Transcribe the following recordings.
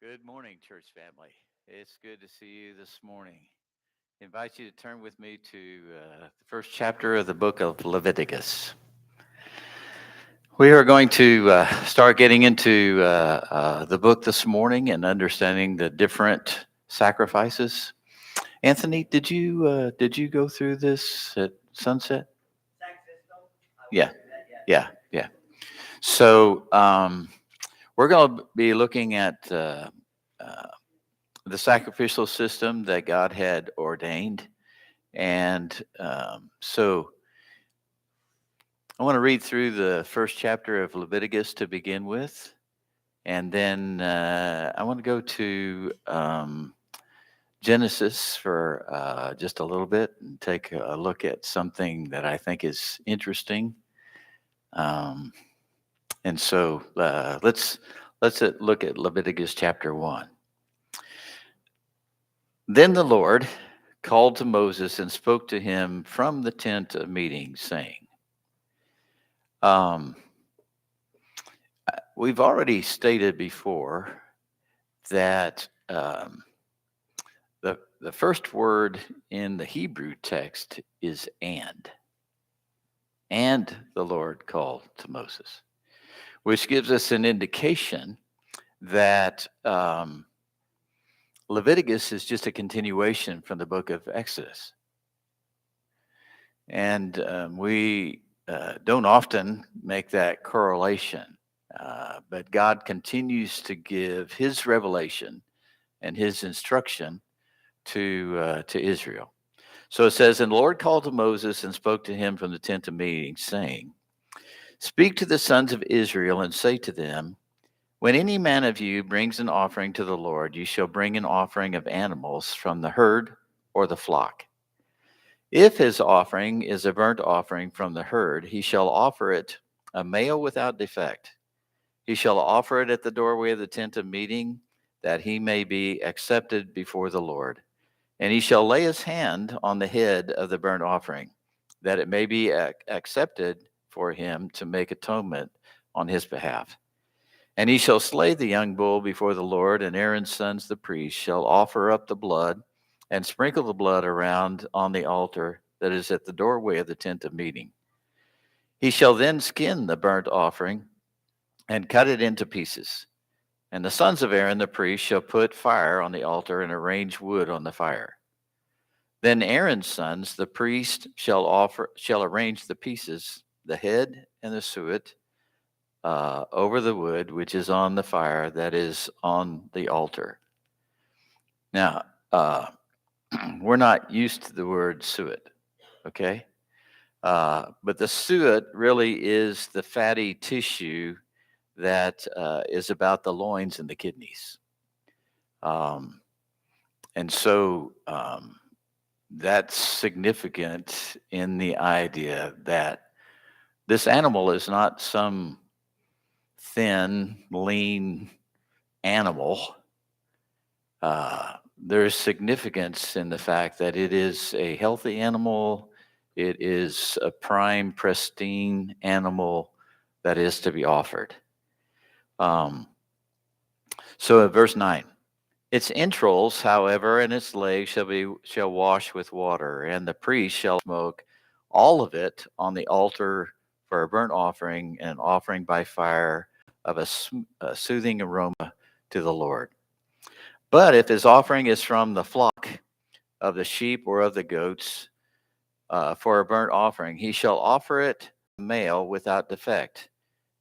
Good morning, church family. It's good to see you this morning. I invite you to turn with me to the first chapter of the book of Leviticus. We are going to start getting into the book this morning and understanding the different sacrifices. Anthony, did you go through this at sunset? Yeah, yeah. So we're going to be looking at uh, the sacrificial system that God had ordained. And so I want to read through the first chapter of Leviticus to begin with. And then I want to go to Genesis for just a little bit and take a look at something that I think is interesting. Um, and so let's look at Leviticus chapter 1. Then the Lord called to Moses and spoke to him from the tent of meeting, saying, um, we've already stated before that the first word in the Hebrew text is and. And the Lord called to Moses, which gives us an indication that Leviticus is just a continuation from the book of Exodus. And we don't often make that correlation, but God continues to give his revelation and his instruction to Israel. So it says, and the Lord called to Moses and spoke to him from the tent of meeting, saying, speak to the sons of Israel and say to them, when any man of you brings an offering to the Lord, you shall bring an offering of animals from the herd or the flock. If his offering is a burnt offering from the herd, he shall offer it a male without defect. He shall offer it at the doorway of the tent of meeting, that he may be accepted before the Lord. And he shall lay his hand on the head of the burnt offering, that it may be accepted for him to make atonement on his behalf. And he shall slay the young bull before the Lord, and Aaron's sons, the priests, shall offer up the blood and sprinkle the blood around on the altar that is at the doorway of the tent of meeting. He shall then skin the burnt offering and cut it into pieces. And the sons of Aaron the priest shall put fire on the altar and arrange wood on the fire. Then Aaron's sons, the priest, shall arrange the pieces, the head and the suet, over the wood which is on the fire that is on the altar. Now, we're not used to the word suet, okay? But the suet really is the fatty tissue that is about the loins and the kidneys. And so that's significant in the idea that this animal is not some thin, lean animal. There's significance in the fact that it is a healthy animal. It is a prime, pristine animal that is to be offered. So at verse 9, its entrails, however, and its legs shall wash with water, and the priest shall smoke all of it on the altar for a burnt offering and an offering by fire of a soothing aroma to the Lord. But if his offering is from the flock of the sheep or of the goats for a burnt offering, he shall offer it male without defect,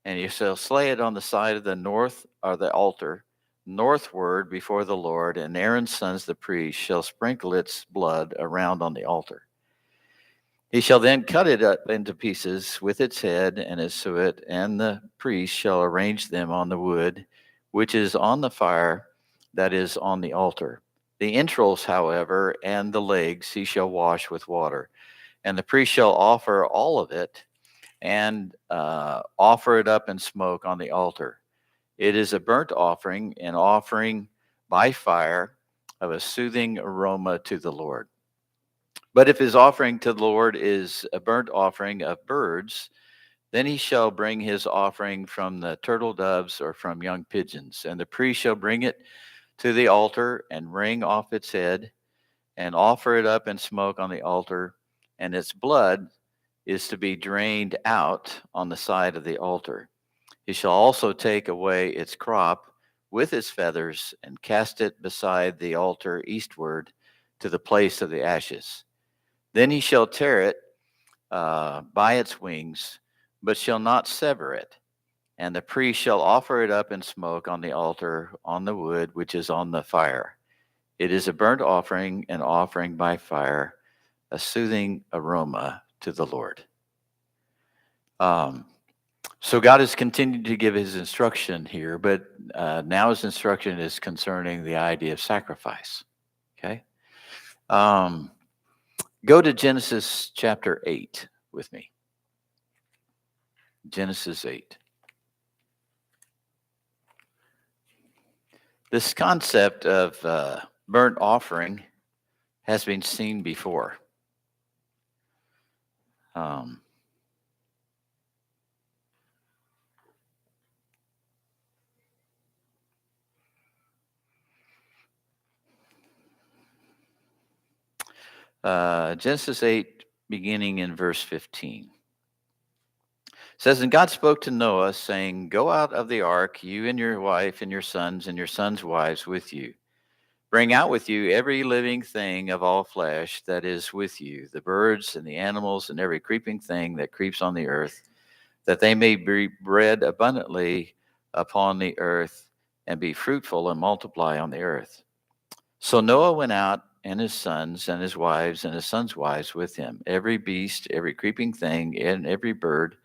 and you shall slay it on the side of the north or the altar, northward before the Lord, and Aaron's sons the priests shall sprinkle its blood around on the altar. He shall then cut it up into pieces with its head and its suet, and the priest shall arrange them on the wood which is on the fire that is on the altar. The entrails, however, and the legs he shall wash with water, and the priest shall offer all of it and offer it up in smoke on the altar. It is a burnt offering, an offering by fire of a soothing aroma to the Lord. But if his offering to the Lord is a burnt offering of birds, then he shall bring his offering from the turtle doves or from young pigeons, and the priest shall bring it to the altar and wring off its head and offer it up in smoke on the altar, and its blood is to be drained out on the side of the altar. He shall also take away its crop with its feathers and cast it beside the altar eastward to the place of the ashes. Then he shall tear it by its wings, but shall not sever it. And the priest shall offer it up in smoke on the altar on the wood which is on the fire. It is a burnt offering, an offering by fire, a soothing aroma to the Lord. So God has continued to give his instruction here, but now his instruction is concerning the idea of sacrifice. Okay? Go to Genesis chapter 8 with me. Genesis 8. This concept of burnt offering has been seen before. Genesis 8, beginning in verse 15. It says, And God spoke to Noah, saying, Go out of the ark, you and your wife and your sons' wives with you. Bring out with you every living thing of all flesh that is with you, the birds and the animals and every creeping thing that creeps on the earth, that they may be bred abundantly upon the earth and be fruitful and multiply on the earth. So Noah went out, and his sons and his wives and his sons' wives with him, every beast, every creeping thing, and every bird,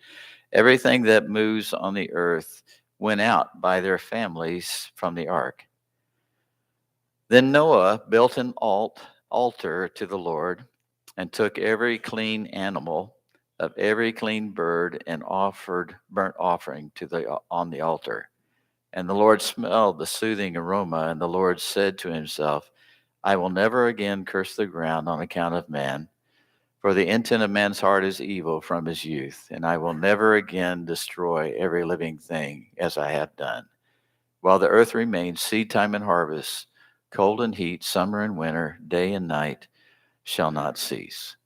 everything that moves on the earth went out by their families from the ark. Then Noah built an altar to the Lord and took every clean animal of every clean bird and offered burnt offering on the altar. And the Lord smelled the soothing aroma, and the Lord said to himself, I will never again curse the ground on account of man, for the intent of man's heart is evil from his youth, and I will never again destroy every living thing as I have done. While the earth remains, seed time and harvest, cold and heat, summer and winter, day and night shall not cease.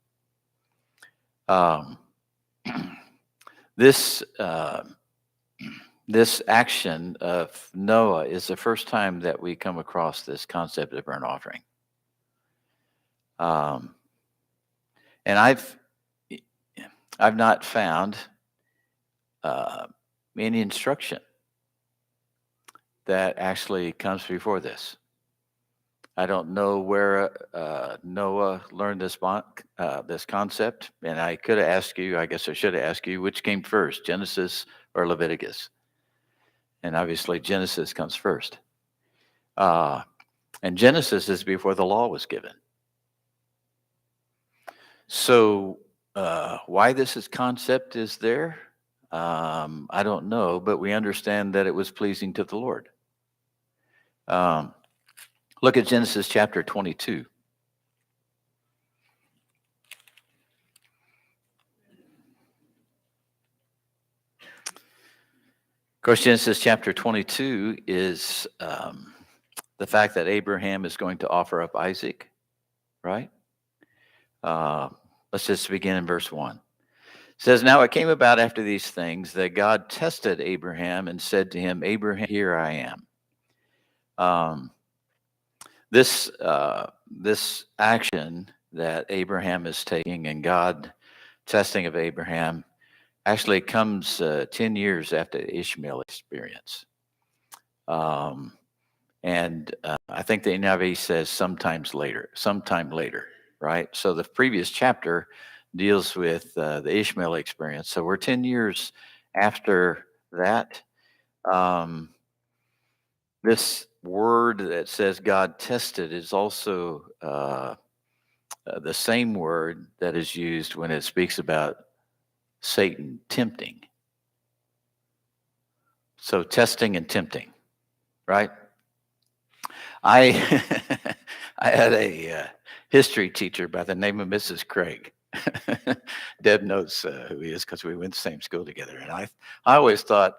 This action of Noah is the first time that we come across this concept of burnt offering. And I've not found any instruction that actually comes before this. I don't know where Noah learned this concept, and I could have asked you, I guess I should have asked you, which came first, Genesis or Leviticus? And obviously Genesis comes first. And Genesis is before the law was given. So why this concept is there, I don't know, but we understand that it was pleasing to the Lord. Look at Genesis chapter 22. Of course, Genesis chapter 22 is the fact that Abraham is going to offer up Isaac, right? Let's just begin in verse 1. It says, Now it came about after these things that God tested Abraham and said to him, Abraham, here I am. This action that Abraham is taking and God testing of Abraham actually comes 10 years after the Ishmael experience. And I think the NIV says sometime later, right? So the previous chapter deals with the Ishmael experience. So we're 10 years after that. This word that says God tested is also the same word that is used when it speaks about Satan tempting. So testing and tempting, right? I had a history teacher by the name of Mrs. Craig. Deb knows who he is because we went to the same school together. And I always thought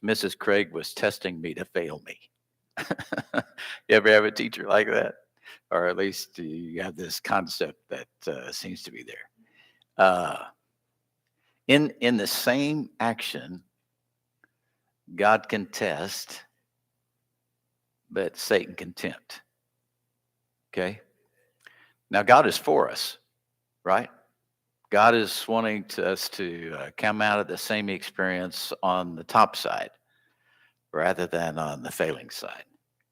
Mrs. Craig was testing me to fail me. You ever have a teacher like that? Or at least you have this concept that seems to be there. Uh, in the same action, God can test, but Satan can tempt. Okay. Now God is for us, right? God is wanting us to come out of the same experience on the top side rather than on the failing side.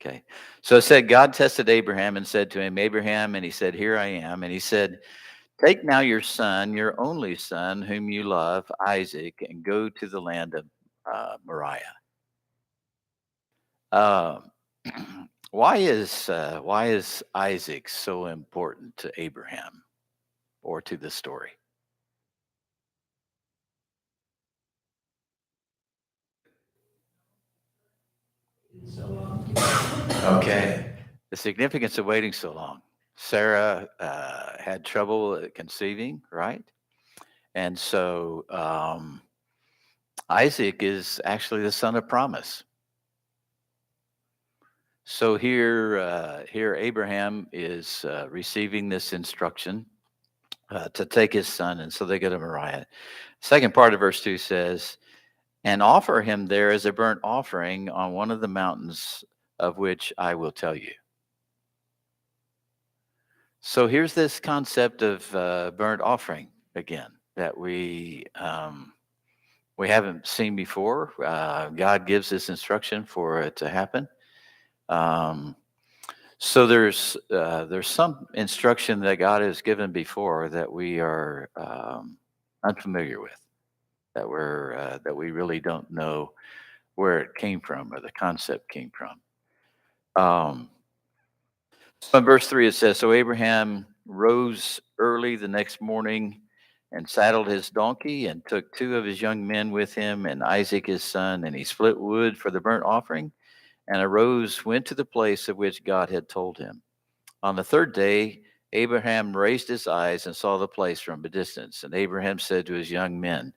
Okay. So it said, God tested Abraham and said to him, Abraham, and he said, Here I am. And he said, Take now your son, your only son, whom you love, Isaac, and go to the land of Moriah. Um, why is Isaac so important to Abraham or to the story? Okay. The significance of waiting so long. Sarah had trouble conceiving, right? And so Isaac is actually the son of promise. So here Abraham is receiving this instruction to take his son, and so they go to Moriah. Second part of verse 2 says, and offer him there as a burnt offering on one of the mountains of which I will tell you. So here's this concept of burnt offering again that we haven't seen before. God gives this instruction for it to happen. Um, so there's some instruction that God has given before that we are unfamiliar with, that we really don't know where it came from or the concept came from. Um, So in verse 3, it says, So Abraham rose early the next morning and saddled his donkey and took two of his young men with him and Isaac his son, and he split wood for the burnt offering and arose, went to the place of which God had told him. On the third day, Abraham raised his eyes and saw the place from a distance. And Abraham said to his young men,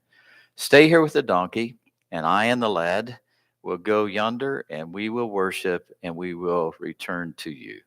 Stay here with the donkey, and I and the lad will go yonder, and we will worship, and we will return to you.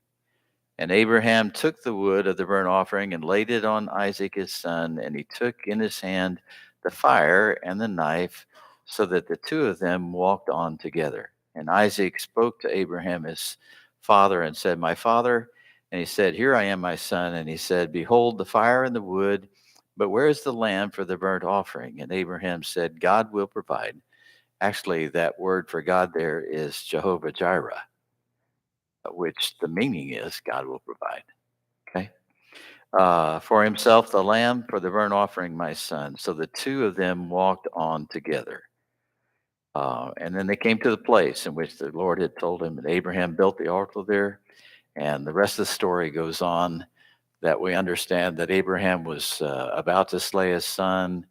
And Abraham took the wood of the burnt offering and laid it on Isaac his son, and he took in his hand the fire and the knife, so that the two of them walked on together. And Isaac spoke to Abraham his father and said, My father. And he said, Here I am, my son. And he said, Behold, the fire and the wood, but where is the lamb for the burnt offering? And Abraham said, God will provide. Actually, that word for God there is Jehovah Jireh, which the meaning is God will provide. Okay. For himself the lamb, for the burnt offering, my son. So the two of them walked on together. And then they came to the place in which the Lord had told him, and Abraham built the altar there. And the rest of the story goes on that we understand that Abraham was about to slay his son,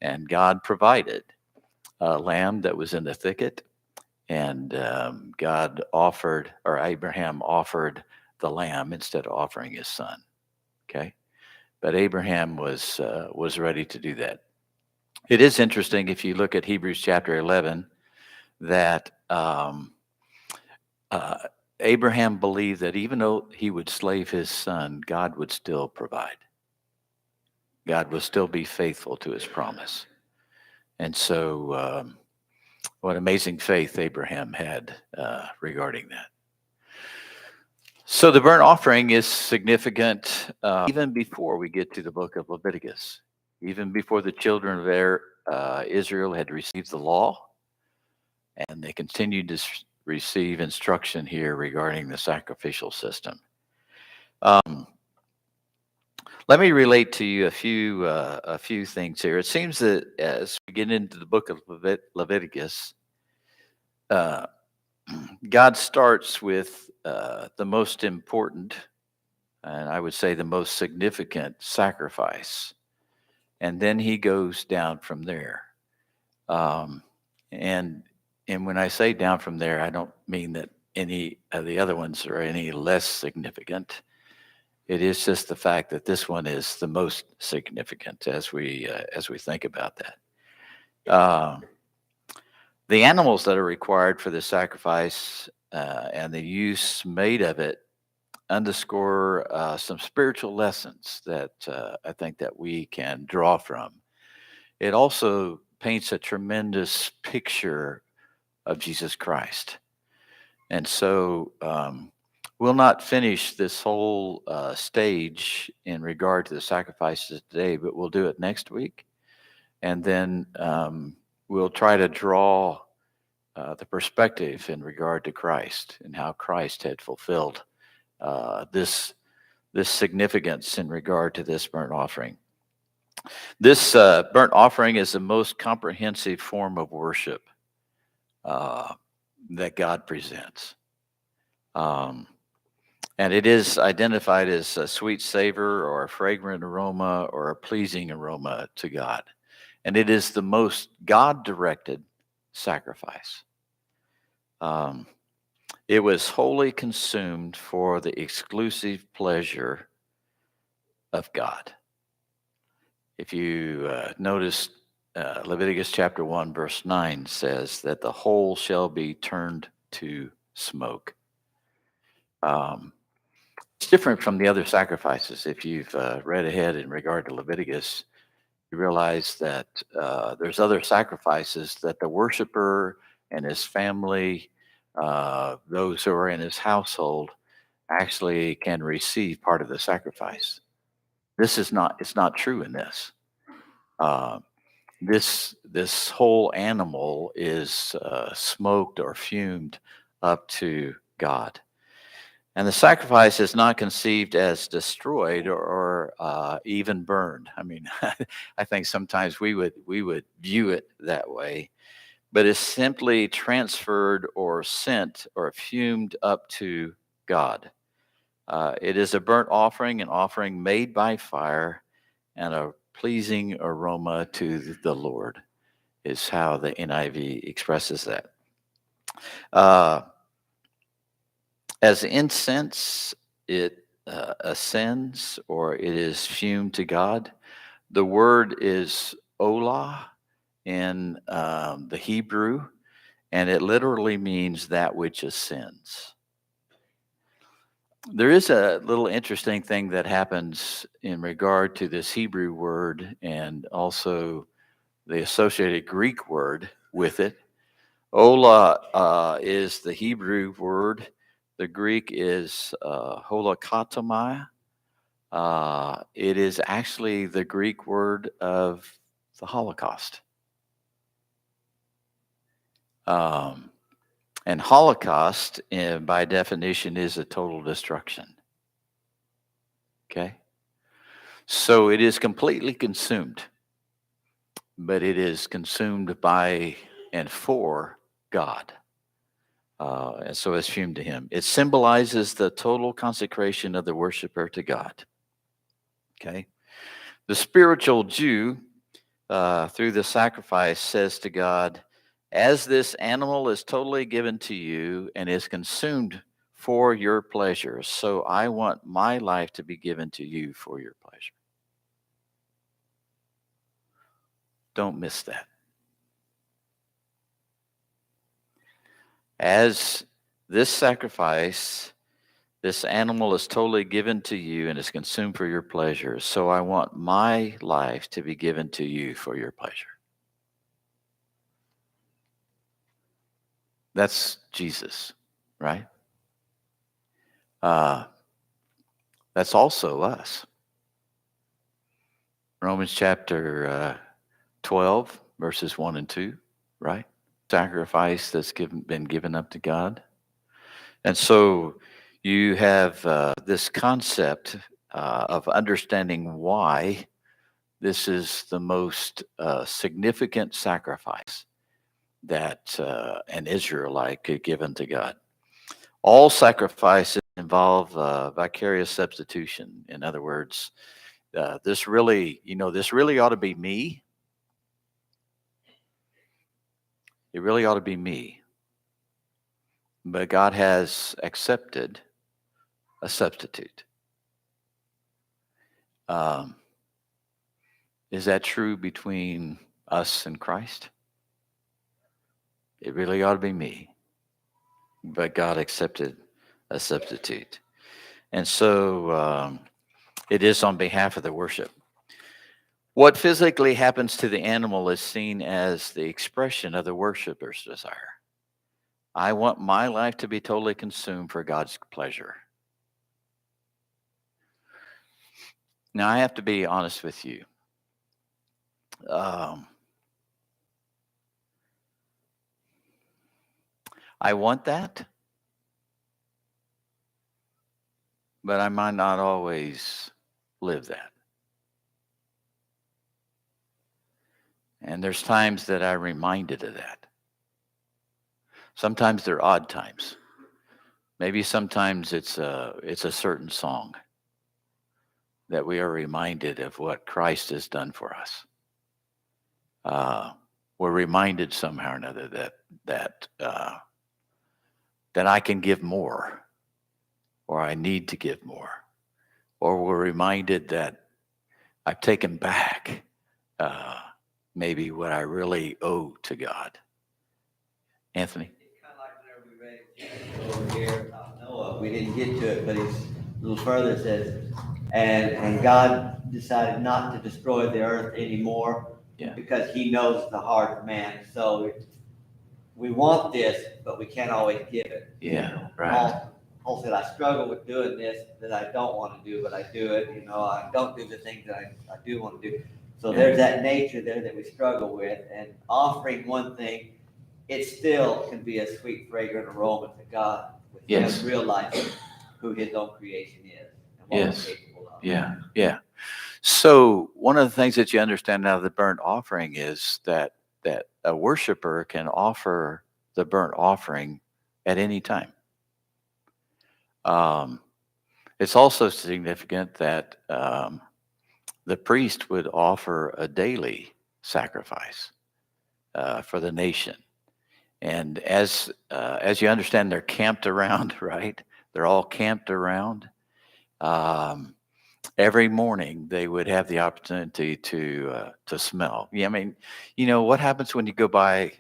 and God provided a lamb that was in the thicket. And God offered, or Abraham offered the lamb instead of offering his son. Okay. But Abraham was ready to do that. It is interesting if you look at Hebrews chapter 11 that uh, Abraham believed that even though he would slave his son, God would still provide. God would still be faithful to his promise. And so, what amazing faith Abraham had regarding that. So the burnt offering is significant even before we get to the book of Leviticus, even before the children of Israel had received the law, and they continued to receive instruction here regarding the sacrificial system. Um, Let me relate to you a few things here. It seems that as we get into the book of Leviticus, uh, God starts with the most important, and I would say the most significant sacrifice, and then he goes down from there. Um, and and when I say down from there, I don't mean that any of the other ones are any less significant. It is just the fact that this one is the most significant as we think about that. The animals that are required for the sacrifice and the use made of it underscore some spiritual lessons that I think that we can draw from. It also paints a tremendous picture of Jesus Christ. And so we'll not finish this whole stage in regard to the sacrifices today, but we'll do it next week. And then we'll try to draw the perspective in regard to Christ and how Christ had fulfilled this significance in regard to this burnt offering. This burnt offering is the most comprehensive form of worship that God presents. And it is identified as a sweet savor or a fragrant aroma or a pleasing aroma to God. And it is the most God-directed sacrifice. It was wholly consumed for the exclusive pleasure of God. If you notice, Leviticus chapter 1, verse 9 says that the whole shall be turned to smoke. It's different from the other sacrifices. If you've read ahead in regard to Leviticus, you realize that there's other sacrifices that the worshiper and his family, those who are in his household, actually can receive part of the sacrifice. This is not, it's not true in this. This whole animal is smoked or fumed up to God. And the sacrifice is not conceived as destroyed or even burned. I mean, I think sometimes we would view it that way, but it's simply transferred or sent or fumed up to God. It is a burnt offering, an offering made by fire, and a pleasing aroma to the Lord, is how the NIV expresses that. As incense, it ascends or it is fumed to God. The word is olah in the Hebrew, and it literally means that which ascends. There is a little interesting thing that happens in regard to this Hebrew word and also the associated Greek word with it. Olah is the Hebrew word. The Greek is holokatomai. It is actually the Greek word of the Holocaust. And Holocaust, by definition, is a total destruction. Okay? So it is completely consumed, but it is consumed by and for God. And so it's fumed to him. It symbolizes the total consecration of the worshiper to God. Okay? The spiritual Jew, through the sacrifice, says to God, as this animal is totally given to you and is consumed for your pleasure, so I want my life to be given to you for your pleasure. Don't miss that. As this sacrifice, this animal is totally given to you and is consumed for your pleasure, so I want my life to be given to you for your pleasure. That's Jesus, right? That's also us. Romans chapter 12, verses 1 and 2, right? Sacrifice that's been given up to God. And so you have this concept of understanding why this is the most significant sacrifice that an Israelite could give unto God. All sacrifices involve vicarious substitution. In other words, this really ought to be me. It really ought to be me. But God has accepted a substitute. Is that true between us and Christ? It really ought to be me. but God accepted a substitute. And so it is on behalf of the worship. What physically happens to the animal is seen as the expression of the worshiper's desire. I want my life to be totally consumed for God's pleasure. Now, I have to be honest with you. I want that, but I might not always live that. And there's times that I'm reminded of that. Sometimes they're odd times. Maybe sometimes it's a certain song that we are reminded of what Christ has done for us. We're reminded somehow or another that I can give more, or I need to give more, or we're reminded that I've taken back maybe what I really owe to God. Anthony? It's kind of like whenever we read over here about Noah. We didn't get to it, but it's a little further. It says, and God decided not to destroy the earth anymore because He knows the heart of man. So we want this, but we can't always give it. Yeah, right. Paul said, I struggle with doing this that I don't want to do, but I do it. I don't do the things that I do want to do. So there's that nature there that we struggle with, and offering one thing, it still can be a sweet, fragrant aroma to God with Him realizing who His own creation is and what we're capable of. Yeah. So one of the things that you understand out of the burnt offering is that a worshiper can offer the burnt offering at any time. It's also significant that the priest would offer a daily sacrifice for the nation. And as you understand, they're camped around, right? They're all camped around. Every morning they would have the opportunity to smell. Yeah, I mean, what happens when you go by,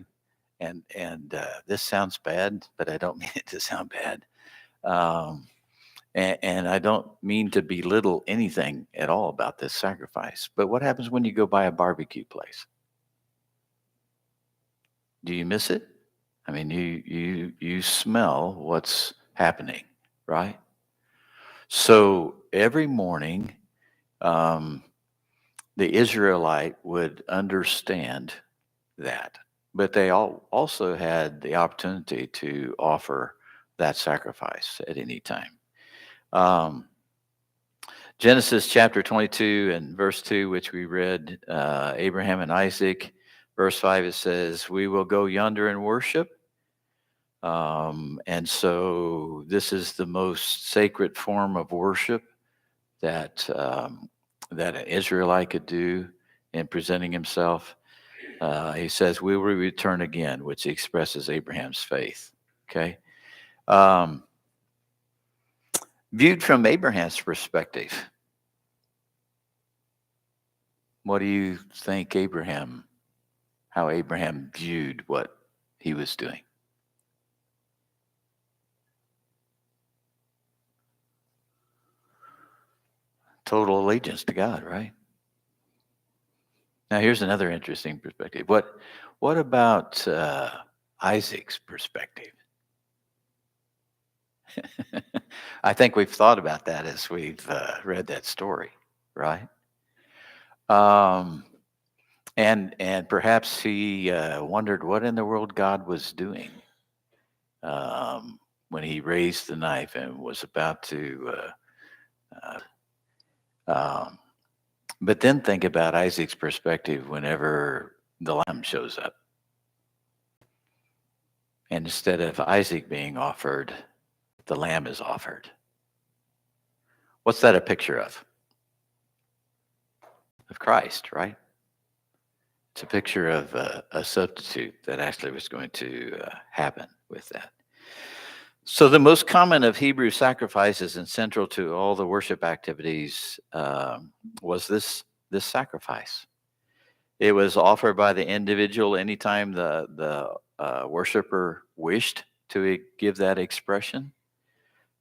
and this sounds bad, but I don't mean it to sound bad. And I don't mean to belittle anything at all about this sacrifice. But what happens when you go by a barbecue place? Do you miss it? I mean, you smell what's happening, right? So every morning, the Israelite would understand that, but they also had the opportunity to offer that sacrifice at any time. Genesis chapter 22 and verse 2, which we read, Abraham and Isaac. Verse 5, it says, we will go yonder and worship. And so this is the most sacred form of worship that an Israelite could do in presenting himself. He says, we will return again, which expresses Abraham's faith. Okay. Viewed from Abraham's perspective, what do you think how Abraham viewed what he was doing? Total allegiance to God, right? Now, here's another interesting perspective. What about Isaac's perspective? I think we've thought about that as we've read that story, right? And perhaps he wondered what in the world God was doing when he raised the knife and was about to. But then think about Isaac's perspective whenever the lamb shows up. And instead of Isaac being offered, the lamb is offered. What's that a picture of? Of Christ, right? It's a picture of a substitute that actually was going to happen with that. So the most common of Hebrew sacrifices and central to all the worship activities was this sacrifice. It was offered by the individual anytime the worshiper wished to give that expression.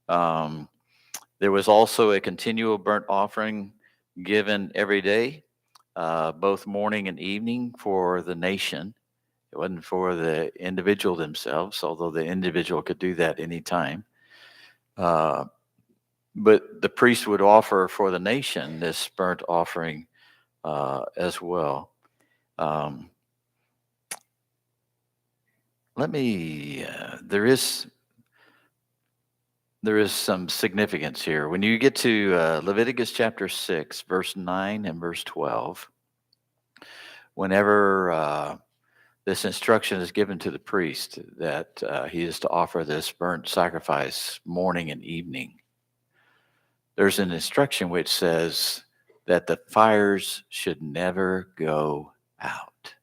There was also a continual burnt offering given every day, both morning and evening for the nation. It wasn't for the individual themselves, although the individual could do that anytime. But the priest would offer for the nation this burnt offering as well. There is some significance here. When you get to Leviticus chapter 6, verse 9 and verse 12, whenever this instruction is given to the priest that he is to offer this burnt sacrifice morning and evening, there's an instruction which says that the fires should never go out.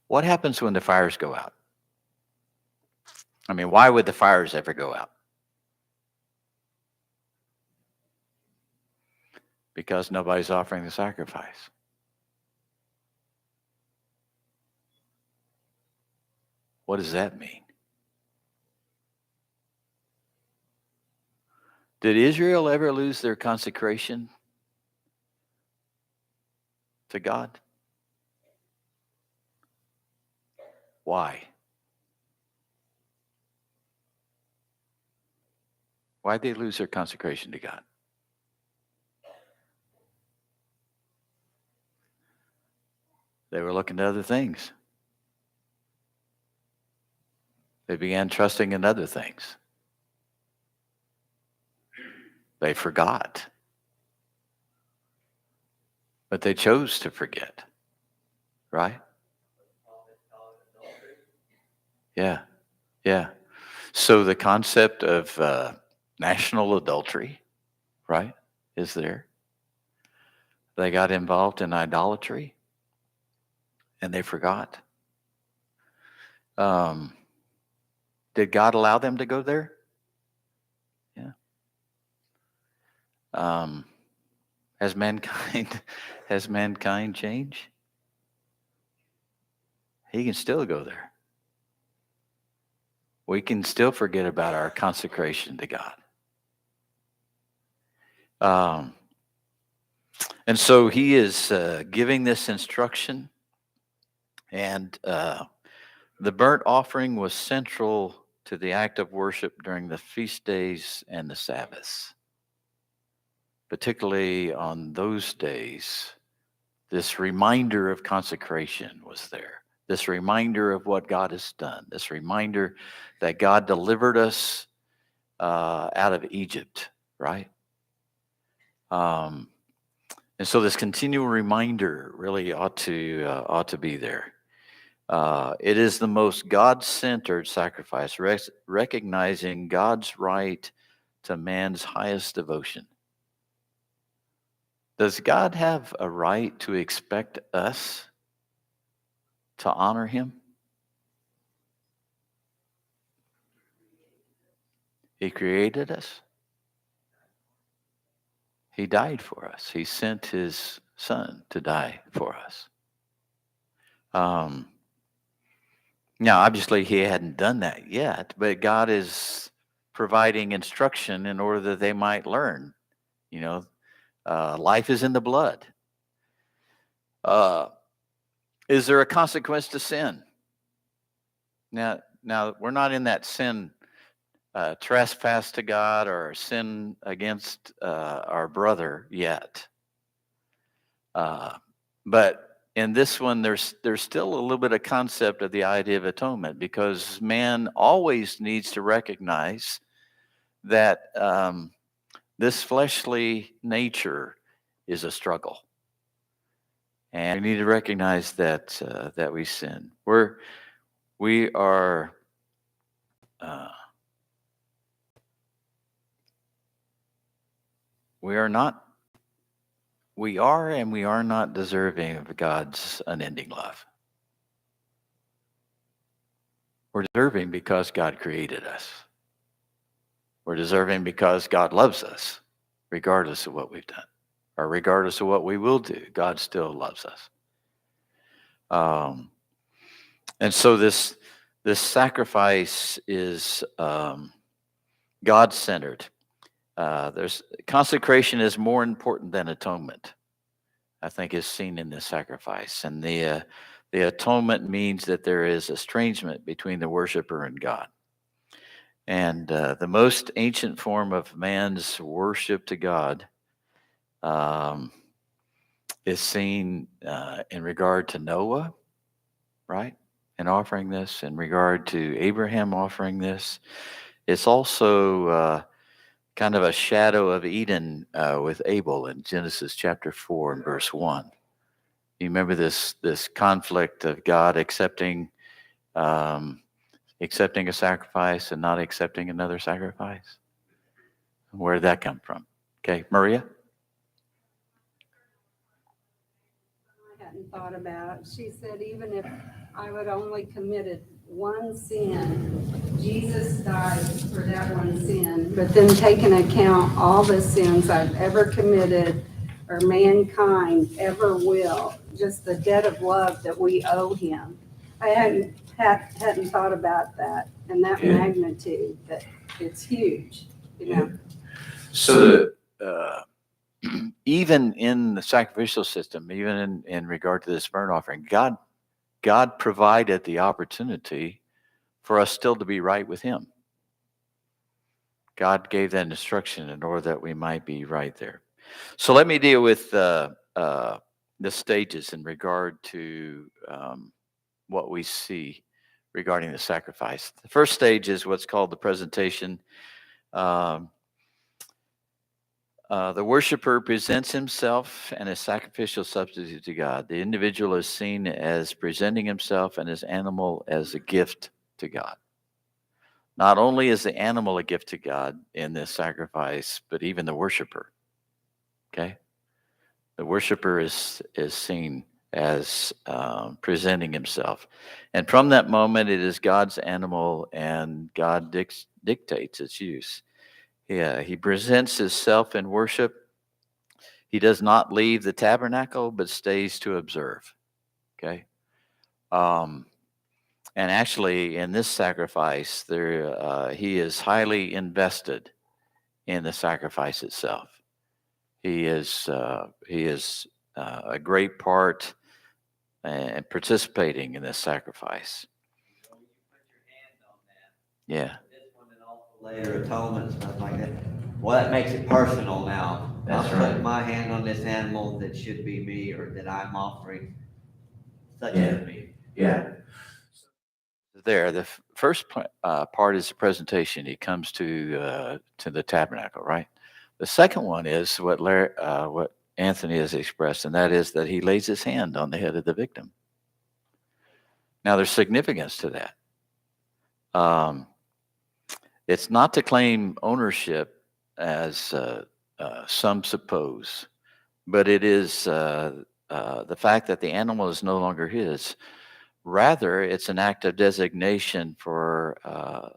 What happens when the fires go out? I mean, why would the fires ever go out? Because nobody's offering the sacrifice. What does that mean? Did Israel ever lose their consecration to God? Why? Why'd they lose their consecration to God? They were looking to other things. They began trusting in other things. They forgot. But they chose to forget. Right? Yeah. Yeah. So the concept of national adultery, right, is there. They got involved in idolatry and they forgot. Did God allow them to go there? Yeah. Has mankind changed? He can still go there. We can still forget about our consecration to God. And so he is giving this instruction, and the burnt offering was central to the act of worship during the feast days and the Sabbaths. Particularly on those days, this reminder of consecration was there. This reminder of what God has done. This reminder that God delivered us out of Egypt, right? And so this continual reminder really ought to be there. It is the most God-centered sacrifice, recognizing God's right to man's highest devotion. Does God have a right to expect us to honor him? He created us. He died for us. He sent his son to die for us. Now, obviously, he hadn't done that yet, but God is providing instruction in order that they might learn. You know, life is in the blood. Is there a consequence to sin? Now, we're not in that sin trespass to God or sin against our brother yet. But in this one, there's still a little bit of concept of the idea of atonement, because man always needs to recognize that this fleshly nature is a struggle. And we need to recognize that that we sin. We are and we are not deserving of God's unending love. We're deserving because God created us. We're deserving because God loves us, regardless of what we've done, or regardless of what we will do. God still loves us. And so this sacrifice is God-centered. There's consecration is more important than atonement, I think, is seen in this sacrifice. And the atonement means that there is estrangement between the worshiper and God. And the most ancient form of man's worship to God is seen in regard to Noah, right? And offering this, in regard to Abraham offering this. It's also kind of a shadow of Eden with Abel in Genesis chapter 4 and verse 1. You remember this conflict of God accepting a sacrifice and not accepting another sacrifice? Where did that come from? Okay, Maria? I hadn't thought about. She said, even if I would only committed one sin, Jesus died for that one sin, but then take into account all the sins I've ever committed or mankind ever will, just the debt of love that we owe him. I hadn't thought about that and that magnitude, that it's huge, you know. So even in the sacrificial system, even in regard to this burnt offering, God provided the opportunity for us still to be right with him. God gave that instruction in order that we might be right there. So let me deal with the stages in regard to what we see regarding the sacrifice. The first stage is what's called the presentation. The worshiper presents himself and a sacrificial substitute to God. The individual is seen as presenting himself and his animal as a gift to God. Not only is the animal a gift to God in this sacrifice, but even the worshiper. Okay? The worshiper is seen as presenting himself. And from that moment, it is God's animal, and God dictates its use. Yeah, he presents himself in worship. He does not leave the tabernacle, but stays to observe. Okay? And actually, in this sacrifice, he is highly invested in the sacrifice itself. He is a great part and participating in this sacrifice. You put your hand on that. Yeah, This one and also later atonement and stuff like that. Well, that makes it personal now. That's I'm right. putting my hand on this animal that should be me, or that I'm offering such Yeah. as me. yeah. There, the first part is the presentation. He comes to the tabernacle, right? The second one is what Anthony has expressed, and that is that he lays his hand on the head of the victim. Now, there's significance to that. It's not to claim ownership, as some suppose, but it is the fact that the animal is no longer his. Rather, it's an act of designation for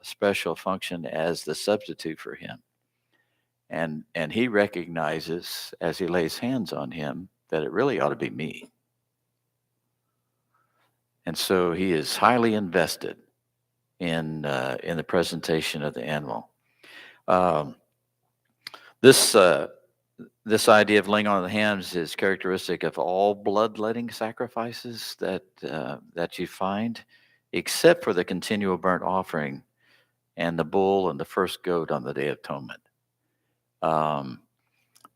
special function as the substitute for him. And he recognizes, as he lays hands on him, that it really ought to be me. And so he is highly invested in the presentation of the animal. This idea of laying on of the hands is characteristic of all bloodletting sacrifices that you find, except for the continual burnt offering and the bull and the first goat on the Day of Atonement.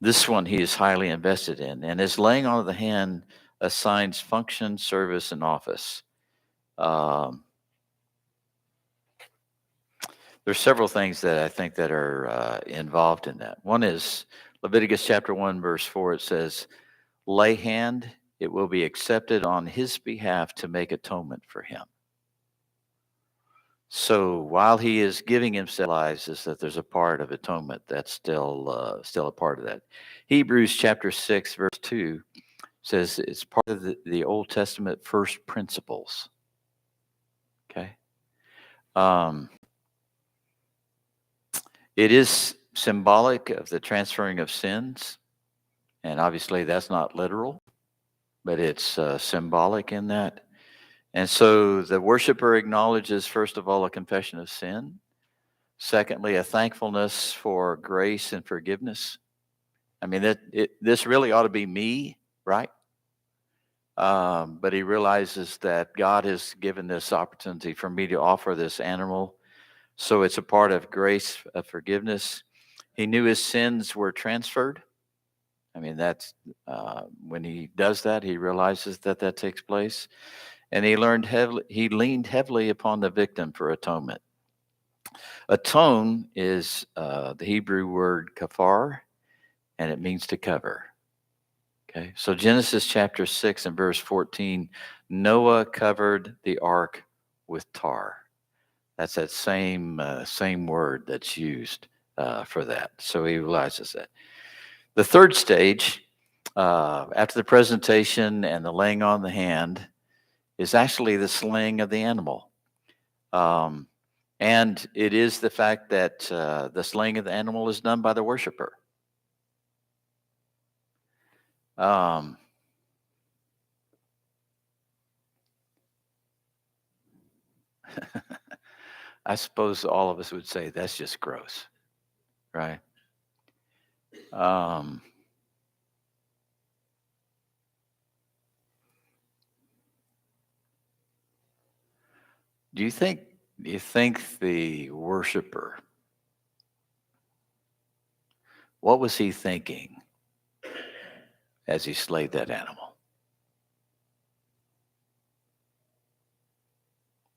This one he is highly invested in, and his laying on of the hand assigns function, service, and office. There's several things that I think that are involved in that. One is Leviticus chapter 1, verse 4. It says, lay hand, it will be accepted on his behalf to make atonement for him. So while he is giving himself lives, is that there's a part of atonement that's still a part of that. Hebrews chapter 6, verse 2 says it's part of the Old Testament first principles. Okay. It is symbolic of the transferring of sins, and obviously that's not literal, but it's symbolic in that. And so the worshiper acknowledges, first of all, a confession of sin. Secondly, a thankfulness for grace and forgiveness. I mean, this really ought to be me, right? But he realizes that God has given this opportunity for me to offer this animal. So it's a part of grace, of forgiveness. He knew his sins were transferred. I mean, that's when he does that, he realizes that that takes place. And he leaned heavily upon the victim for atonement. Atone is the Hebrew word kafar, and it means to cover. Okay, so Genesis chapter 6 and verse 14, Noah covered the ark with tar. That's that same word that's used for that. So he realizes that. The third stage, after the presentation and the laying on the hand, is actually the slaying of the animal. And it is the fact that the slaying of the animal is done by the worshiper. I suppose all of us would say that's just gross, right? Do you think the worshiper, what was he thinking as he slayed that animal?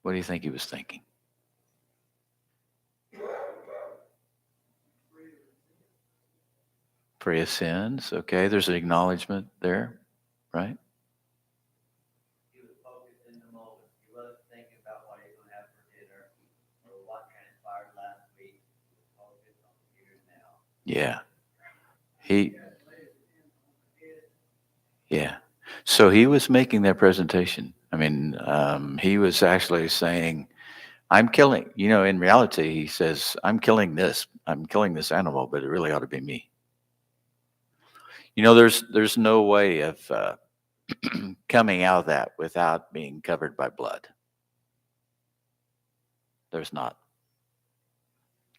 What do you think he was thinking? Free of sins. Okay, there's an acknowledgement there, right? He was focused in the moment. He wasn't thinking about what he was going to have for dinner or what transpired last week. He was focused on the here and now. Yeah. Yeah. So he was making that presentation. I mean, he was actually saying, I'm killing, in reality, he says, I'm killing this animal, but it really ought to be me. There's no way of coming out of that without being covered by blood. There's not.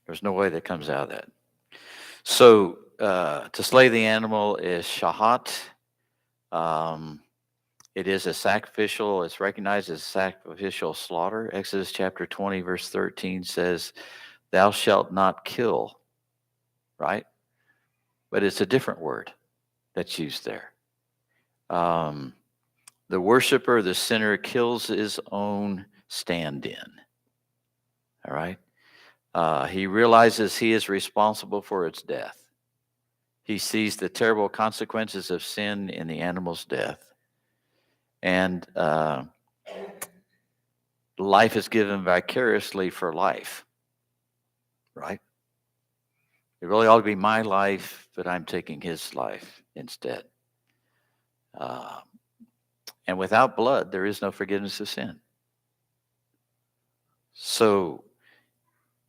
There's no way that comes out of that. So to slay the animal is shahat. It is a sacrificial, it's recognized as sacrificial slaughter. Exodus chapter 20, verse 13 says, thou shalt not kill, right? But it's a different word that's used there. The worshiper, the sinner, kills his own stand-in. All right? He realizes he is responsible for its death. He sees the terrible consequences of sin in the animal's death. And life is given vicariously for life, right? It really ought to be my life, but I'm taking his life instead. And without blood, there is no forgiveness of sin. So,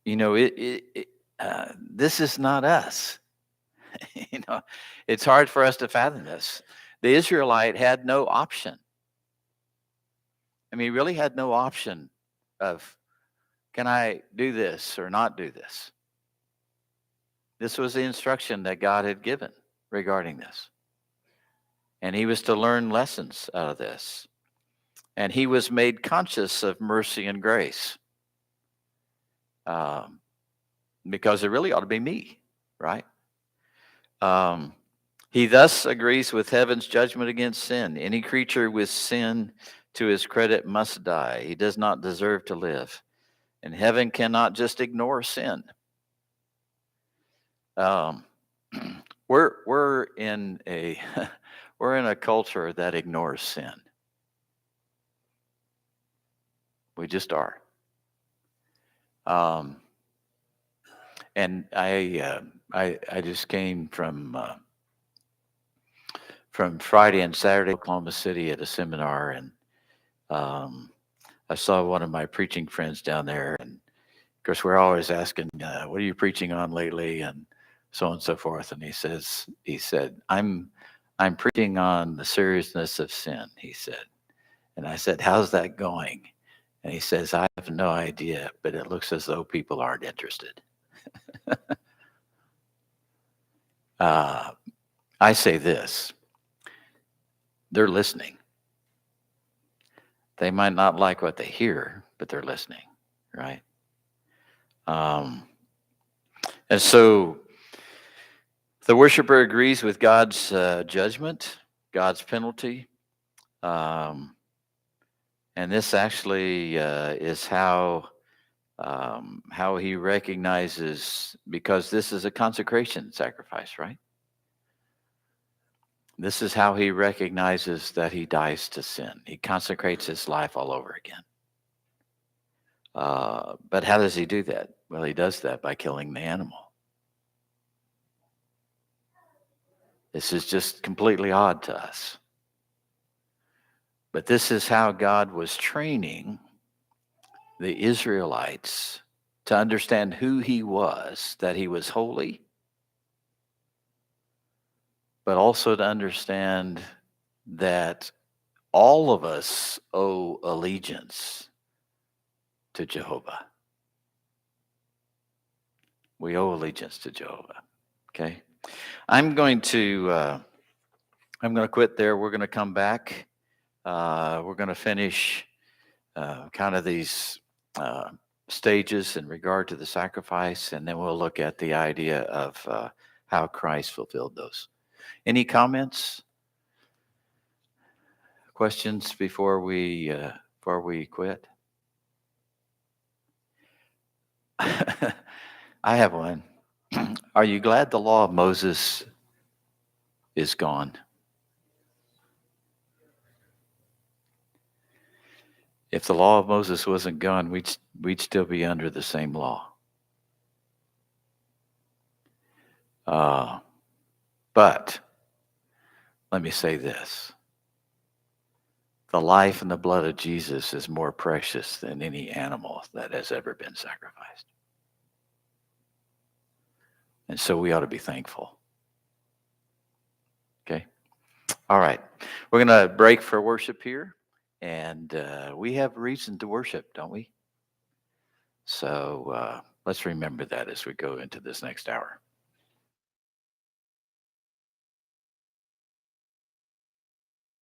this is not us. It's hard for us to fathom this. The Israelite had no option. I mean, he really had no option of, can I do this or not do this? This was the instruction that God had given regarding this. And he was to learn lessons out of this. And he was made conscious of mercy and grace. Because it really ought to be me, right? He thus agrees with heaven's judgment against sin. Any creature with sin to his credit must die. He does not deserve to live. And heaven cannot just ignore sin. We're in a culture that ignores sin. We just are. And I just came from Friday and Saturday, Oklahoma City at a seminar, and I saw one of my preaching friends down there, and of course we're always asking, what are you preaching on lately, and so on and so forth. And he said, I'm preaching on the seriousness of sin, he said. And I said, how's that going? And he says, I have no idea, but it looks as though people aren't interested. I say this, they're listening. They might not like what they hear, but they're listening, right? And so the worshiper agrees with God's judgment, God's penalty. And this actually is how he recognizes, because this is a consecration sacrifice, right? This is how he recognizes that he dies to sin. He consecrates his life all over again. But how does he do that? Well, he does that by killing the animal. This is just completely odd to us. But this is how God was training the Israelites to understand who he was, that he was holy, but also to understand that all of us owe allegiance to Jehovah. We owe allegiance to Jehovah. Okay? I'm going to quit there. We're going to come back. We're going to finish kind of these stages in regard to the sacrifice, and then we'll look at the idea of how Christ fulfilled those. Any comments, questions before we quit? I have one. Are you glad the law of Moses is gone? If the law of Moses wasn't gone, we'd still be under the same law. But let me say this. The life and the blood of Jesus is more precious than any animal that has ever been sacrificed. And so we ought to be thankful. Okay? All right. We're going to break for worship here. And we have reason to worship, don't we? So let's remember that as we go into this next hour.